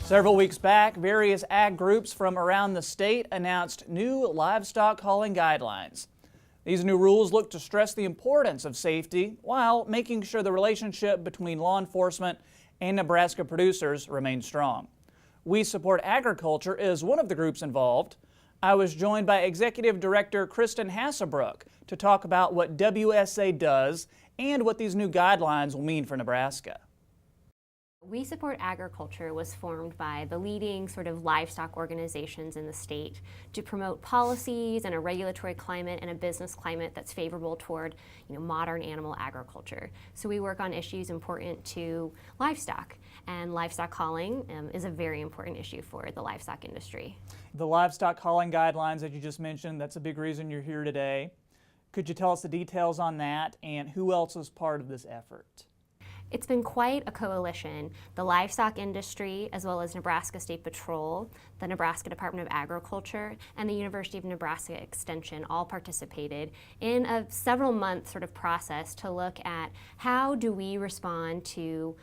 Several weeks back, various ag groups from around the state announced new livestock hauling guidelines. These new rules look to stress the importance of safety while making sure the relationship between law enforcement and Nebraska producers remains strong. We Support Agriculture is one of the groups involved. I was joined by Executive Director Kristen Hassebrook to talk about what WSA does and what these new guidelines will mean for Nebraska. We Support Agriculture was formed by the leading sort of livestock organizations in the state to promote policies and a regulatory climate and a business climate that's favorable toward modern animal agriculture. So we work on issues important to livestock, and livestock hauling is a very important issue for the livestock industry. The livestock hauling guidelines that you just mentioned, that's a big reason you're here today. Could you tell us the details on that and who else is part of this effort? It's been quite a coalition. The livestock industry, as well as Nebraska State Patrol, the Nebraska Department of Agriculture, and the University of Nebraska Extension all participated in a several-month sort of process to look at how do we respond to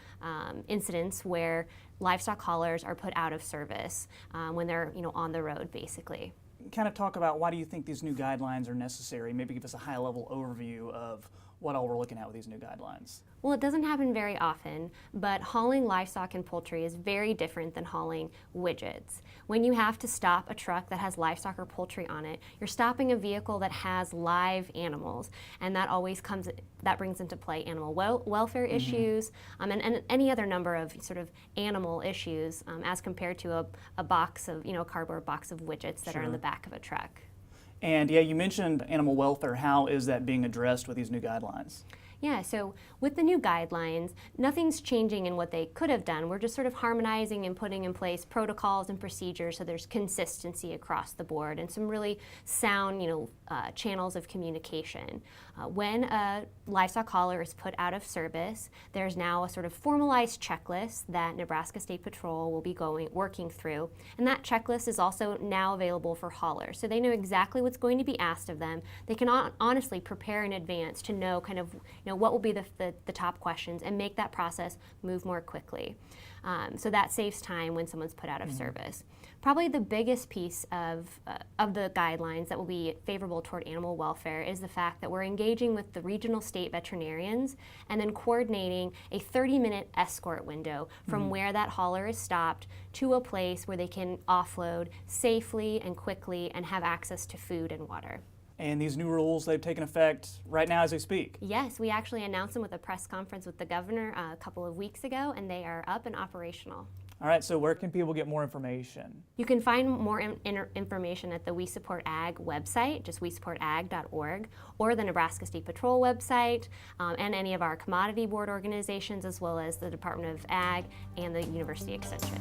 incidents where livestock haulers are put out of service when they're on the road, basically. Kind of talk about why do you think these new guidelines are necessary? Maybe give us a high-level overview of what all we're looking at with these new guidelines. Well, it doesn't happen very often, but hauling livestock and poultry is very different than hauling widgets. When you have to stop a truck that has livestock or poultry on it, you're stopping a vehicle that has live animals, and that brings into play animal welfare issues and any other number of sort of animal issues as compared to a box of, a cardboard box of widgets that are in the back of a truck. And yeah, you mentioned animal welfare. How is that being addressed with these new guidelines? Yeah, so with the new guidelines, nothing's changing in what they could have done. We're just sort of harmonizing and putting in place protocols and procedures so there's consistency across the board and some really sound, channels of communication. When a livestock hauler is put out of service, there's now a sort of formalized checklist that Nebraska State Patrol will be working through, and that checklist is also now available for haulers, so they know exactly what's going to be asked of them. They can honestly prepare in advance to know kind of what will be the top questions and make that process move more quickly. So that saves time when someone's put out of service. Probably the biggest piece of the guidelines that will be favorable toward animal welfare is the fact that we're engaging with the regional state veterinarians and then coordinating a 30-minute escort window from where that hauler is stopped to a place where they can offload safely and quickly and have access to food and water. And these new rules, they've taken effect right now as we speak. Yes, we actually announced them with a press conference with the governor a couple of weeks ago, and they are up and operational. All right, so where can people get more information? You can find more information at the We Support Ag website, just wesupportag.org, or the Nebraska State Patrol website, and any of our commodity board organizations, as well as the Department of Ag and the University Extension.